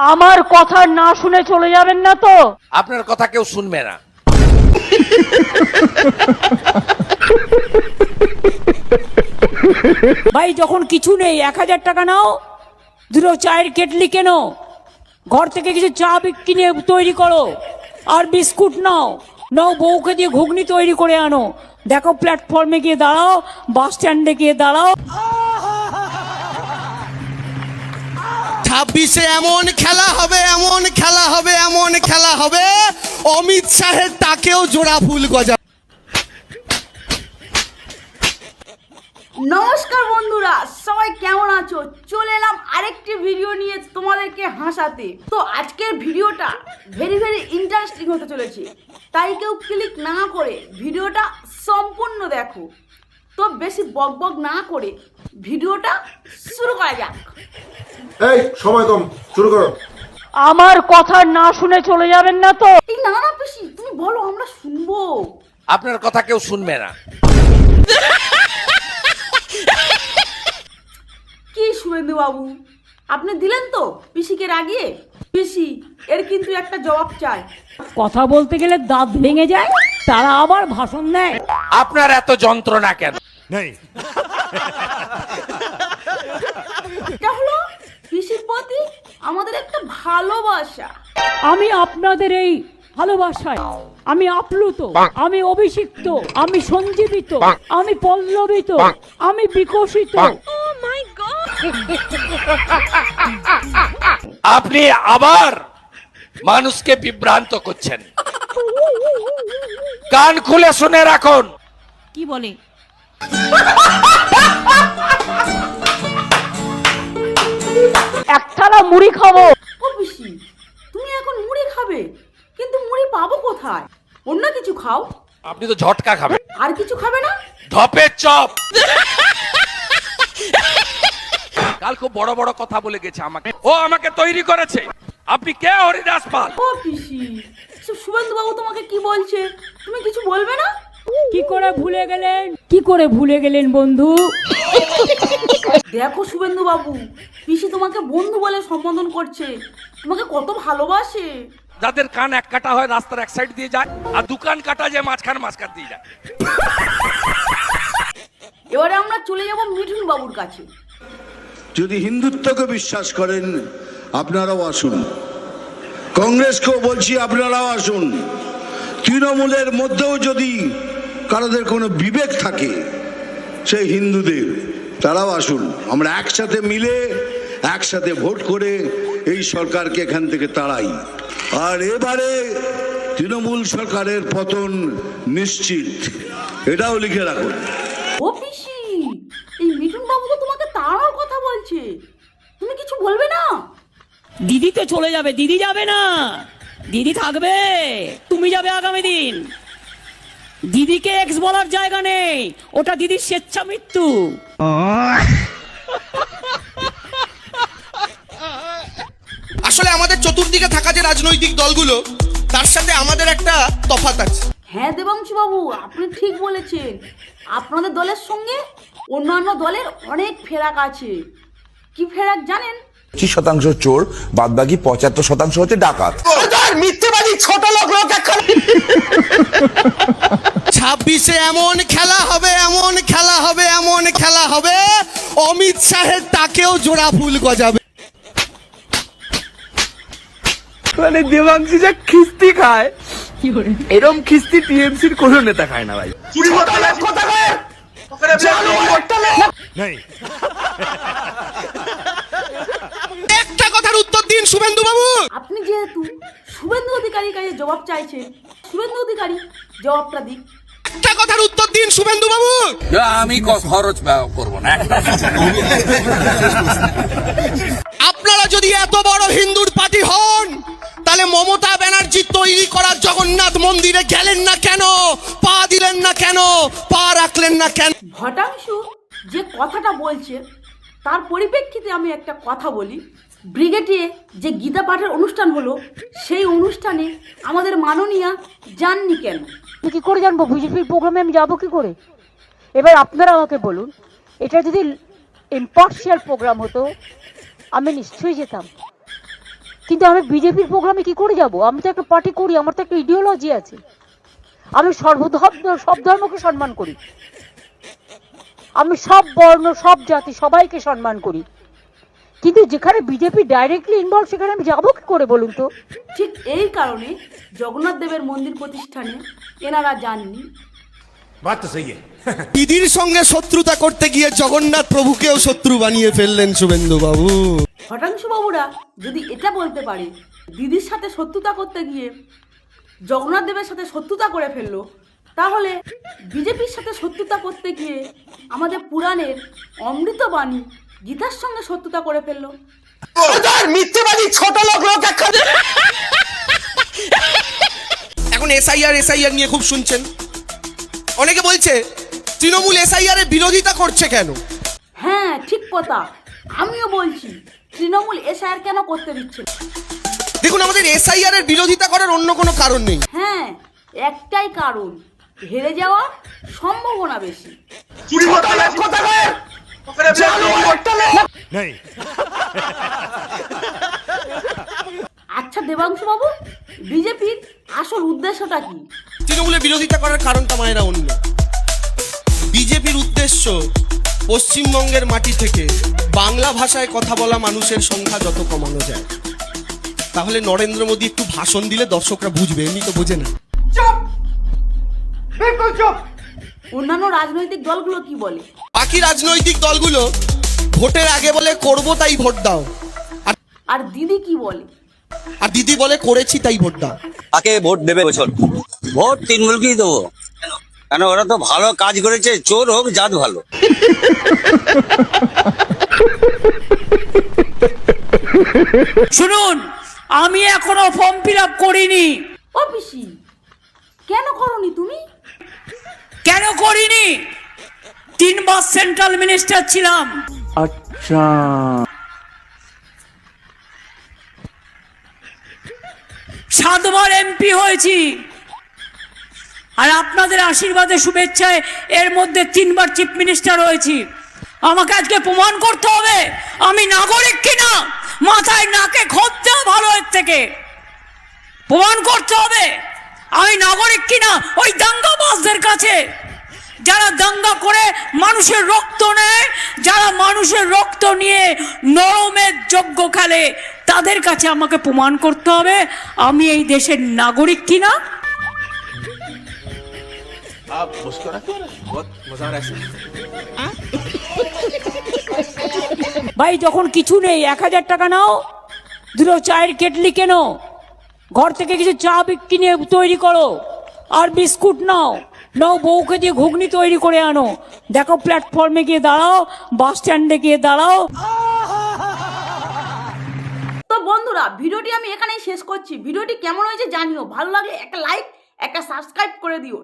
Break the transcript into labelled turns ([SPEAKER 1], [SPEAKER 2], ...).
[SPEAKER 1] আমার কথা না শুনে চলে যাবেন না তো?
[SPEAKER 2] আপনার কথা কেউ শুনবে না।
[SPEAKER 1] ভাই যখন কিছু নেই 1000 টাকা নাও, দুটো চায়ের কেটলি কেনো, ঘর থেকে কিছু চা কিনে তৈরি করো, আর বিস্কুট নাও, নাও বউকে দিয়ে ঘুগনি তৈরি করে আনো, দেখো প্ল্যাটফর্মে গিয়ে দাঁড়াও, বাস স্ট্যান্ডে গিয়ে দাঁড়াও।
[SPEAKER 3] 26-এ এমন খেলা হবে, এমন খেলা হবে, এমন খেলা হবে, অমিত শাহের তাকেও জোড়া ফুল গজা।
[SPEAKER 4] নমস্কার বন্ধুরা, সবাই কেমন আছো? চলে এলাম আরেকটি ভিডিও নিয়ে তোমাদেরকে হাসাতে। তো আজকের ভিডিওটা ভেরি ইন্টারেস্টিং হতে চলেছে, তাই কেউ ক্লিক না করে ভিডিওটা সম্পূর্ণ দেখো। তো বেশি বকবক না করে ভিডিওটা শুরু করা যাক।
[SPEAKER 5] এই সময় কম, শুরু করো।
[SPEAKER 1] আমার কথা না শুনে চলে যাবেন না তো?
[SPEAKER 4] এই না না পিসি, তুমি বলো, আমরা শুনবো।
[SPEAKER 2] আপনার কথা কেউ শুনবে না।
[SPEAKER 4] কি শুভেন্দু বাবু, আপনি দিলেন তো পিসিকে রাগিয়ে? পিসি, এর কিন্তু একটা জবাব চাই।
[SPEAKER 1] কথা বলতে গেলে দাঁত ভেঙে যায়, তারা আবার ভাষণ দেয়।
[SPEAKER 2] আপনার এত যন্ত্রণা কেন?
[SPEAKER 4] এটা হলো পিসির প্রতি আমাদের একটা ভালোবাসা।
[SPEAKER 1] আমি আপনাদের এই ভালোবাসায় আমি আপ্লুত, আমি অভিষিক্ত, আমি সঞ্জীবিত, আমি পল্লবিত, আমি বিকশিত।
[SPEAKER 2] আপনি আবার মানুষকে বিভ্রান্ত করছেন। কান খুলে শুনে রাখুন।
[SPEAKER 1] কি বলে? এক থালা মুড়ি খাবো।
[SPEAKER 4] ও পিসি, তুমি এখন মুড়ি খাবে, কিন্তু মুড়ি পাবো কোথায়? অন্য কিছু খাও।
[SPEAKER 2] আপনি তো ঝটকা খাবেন।
[SPEAKER 4] আর কিছু খাবে না?
[SPEAKER 2] ধপের চপ। কাল খুব বড় বড় কথা বলে গেছে আমাকে, ও আমাকে তৈরি করেছে। আপনি কে হরিদাস পাল?
[SPEAKER 4] ও পিসি, শুভেন্দু বাবু তোমাকে কি বলছে, তুমি কিছু বলবে না?
[SPEAKER 1] কি করে ভুলে গেলেন, কি করে ভুলে গেলেন বন্ধু?
[SPEAKER 4] দেখো শুভেন্দু বাবু, পিসি তোমাকে বন্ধু বলে সম্বোধন করছে, তোমাকে কত ভালোবাসে।
[SPEAKER 2] যাদের কান এক কাটা হয় রাস্তার এক সাইড দিয়ে যায়, আর দোকান কাটা যে মাঝখান দিয়ে যায়।
[SPEAKER 4] এবারে আমরা চলে যাব মিঠুন বাবুর কাছে।
[SPEAKER 6] যদি হিন্দুত্বকে বিশ্বাস করেন আপনারাও আসুন, কংগ্রেসকেও বলছি আপনারাও আসুন, তৃণমূলের মধ্যেও যদি কারোদের কোনো বিবেক থাকে সেই হিন্দুদের, তারাও আসুন। আমরা একসাথে মিলে একসাথে ভোট করে এই সরকারকে এখান থেকে তাড়াই। আর এবারে তৃণমূল সরকারের পতন নিশ্চিত, এটাও লিখে রাখুন।
[SPEAKER 4] ও পিসি, এই মিঠুন বাবু তো তোমাকে তাড়ানোর কথা বলছে, তুমি কিছু বলবে না?
[SPEAKER 1] দিদি তো চলে যাবে, দিদি যাবে না, দিদি থাকবে, তুমি যাবে আগামী দিন। দিদিকে এক্স বলার জায়গা নেই, ওটা দিদির স্বেচ্ছা মৃত্যু।
[SPEAKER 3] আসলে আমাদের চতুর্দিকে থাকা যে রাজনৈতিক দলগুলো, তার সাথে আমাদের একটা তফাৎ আছে।
[SPEAKER 4] হ্যাঁ দেবাংশু বাবু, আপনি ঠিক বলেছেন, আপনাদের দলের সঙ্গে অন্যান্য দলের অনেক ফেরাক আছে। কি ফেরাক জানেন?
[SPEAKER 7] 25% চোর, বাদ বাকি 75% হচ্ছে ডাকাত।
[SPEAKER 3] মিথ্যেবাদী ছোট লোক 26-এ এমন খেলা হবে, এমন খেলা হবে, এমন খেলা হবে, অমিত শাহের তাকেও জোড়া ফুল গজাবে।
[SPEAKER 8] মানে দেবাংশী যা খিস্তি খায়, এরম খিস্তি টিএমসির কোন নেতা খায় না ভাই।
[SPEAKER 3] একটা কথার উত্তর দিন শুভেন্দু বাবু।
[SPEAKER 4] আপনি যেহেতু শুভেন্দু অধিকারীর কাছে জবাব চাইছেন, শুভেন্দু অধিকারী জবাবটা দিক।
[SPEAKER 3] একটা কথার উত্তর দিন শুভেন্দু বাবু।
[SPEAKER 2] আমি খরচ করবো না।
[SPEAKER 3] আপনারা যদি এত বড় হিন্দুর পার্টি হন, তাহলে মমতা ব্যানার্জি তৈরি করা জগন্নাথ মন্দিরে গেলেন না কেন? পা দিলেন না কেন? পা রাখলেন না কেন?
[SPEAKER 4] ঘটাংশু যে কথাটা বলছে তার পরিপ্রেক্ষিতে আমি একটা কথা বলি। ব্রিগেডে যে গীতা পাঠের অনুষ্ঠান হলো, সেই অনুষ্ঠানে আমাদের মাননীয়া যাননি কেন?
[SPEAKER 1] কি করে জানবো? বিজেপির প্রোগ্রামে আমি যাবো কি করে? এবার আপনারা আমাকে বলুন, এটা যদি ইম্পার্শিয়াল প্রোগ্রাম হতো আমি নিশ্চয়ই যেতাম, কিন্তু আমি বিজেপির প্রোগ্রামে কি করে যাব? আমি তো একটা পার্টি করি, আমার তো একটা ইডিওলজি আছে। আমি সব ধর্মকে সম্মান করি, আমি সব বর্ণ সব জাতি সবাইকে সম্মান করি, কিন্তু যেখানে বিজেপি ডাইরেক্টলি ইনভলভ সেখানে আমি যাবো কি করে বলুন তো?
[SPEAKER 4] ঠিক এই কারণে জগন্নাথ দেবের মন্দির প্রতিষ্ঠানে এনারা যাননি।
[SPEAKER 3] দিদির সঙ্গে শত্রুতা করতে গিয়ে জগন্নাথ প্রভুকেও শত্রু বানিয়ে ফেললেন শুভেন্দু বাবু।
[SPEAKER 4] হঠাংশু বাবুরা যদি এটা বলতে পারে দিদির সাথে শত্রুতা করতে গিয়ে জগন্নাথ দেবের সাথে শত্রুতা করে ফেললো, তাহলে বিজেপির সাথে শত্রুতা করতে গিয়ে আমাদের পুরাণের অমৃতবাণী গীতার সঙ্গে শত্রুতা করে ফেললো।
[SPEAKER 3] মিথ্যেবাদী ছোট লোক এখন এসআইআর নিয়ে খুব শুনছেন। অনেকে বলছে তৃণমূল এসআইআর এর বিরোধিতা করছে কেন?
[SPEAKER 4] হ্যাঁ ঠিক কথা, আমিও বলছি তৃণমূল এসআইআর কেন করতে দিচ্ছে না?
[SPEAKER 3] দেখুন, আমাদের এসআইআর এর বিরোধিতা করার অন্য কোনো কারণ নেই।
[SPEAKER 4] হ্যাঁ, একটাই কারণ, হেরে যাওয়ার সম্ভাবনা বেশি। আচ্ছা দেবাংশু বাবু, বিজেপির আসল উদ্দেশ্যটা কি?
[SPEAKER 3] তৃণমূলের বিরোধিতা করার কারণটা মায়েরা অন্য। বিজেপির উদ্দেশ্য পশ্চিমবঙ্গের মাটি থেকে বাংলা ভাষায় কথা বলা মানুষের সংখ্যা যত কমানো যায়। তাহলে নরেন্দ্র মোদী একটু ভাষণ দিলে দর্শকরা বুঝবে, এমনি তো বোঝে না।
[SPEAKER 4] অন্যান্য রাজনৈতিক দলগুলো কি বলে?
[SPEAKER 3] বাকি রাজনৈতিক দলগুলো ভোটের আগে বলে করবো তাই ভোট দাও,
[SPEAKER 4] আর দিদি কি বলে?
[SPEAKER 3] আর দিদি বলে করেছি তাই ভোট দাও।
[SPEAKER 9] কাকে ভোট দেবে বছর? ভোট তৃণমূলকেই দেবো, কেন ওরা তো ভালো কাজ করেছে, চোর হোক জাত ভালো।
[SPEAKER 1] শুনুন, আমি এখনো ফর্ম ফিল আপ করিনি।
[SPEAKER 4] ও পিসি, কেন করনি তুমি?
[SPEAKER 1] কেন করিনি? 3 বার সেন্ট্রাল মিনিস্টার ছিলাম।
[SPEAKER 8] আচ্ছা,
[SPEAKER 1] 7 বার এমপি হয়েছি, আর আপনাদের আশীর্বাদে শুভেচ্ছায় এর মধ্যে 3 বার চিফ মিনিস্টার হয়েছি। আমাকে আজকে প্রমাণ করতে হবে আমি নাগরিক কিনা। মাথায় নাকে খোঁজ দেওয়া ভালো এর থেকে। প্রমাণ করতে হবে আমি নাগরিক কিনা ওই দাঙ্গাবাজদের কাছে, যারা দাঙ্গা করে মানুষের রক্ত নেয়, যারা মানুষের রক্ত নিয়ে নরমের যজ্ঞ খেলে, তাদের কাছে আমাকে প্রমাণ করতে হবে আমি এই দেশের নাগরিক কিনা। ভাই, যখন কিছু নেই 1000 টাকা নাও, 2 চায়ের কেটলি কেনো, ঘর থেকে কিছু চা কিনে তৈরি করো, আর বিস্কুট নাও, বউকে দিয়ে ঘুগনি তৈরি করে আনো। দেখো প্ল্যাটফর্মে গিয়ে দাঁড়াও, বাস স্ট্যান্ডে গিয়ে দাঁড়াও।
[SPEAKER 4] তো বন্ধুরা, ভিডিওটি আমি এখানেই শেষ করছি। ভিডিওটি কেমন হয়েছে জানিও, ভালো লাগলে একটা লাইক একটা সাবস্ক্রাইব করে দিও।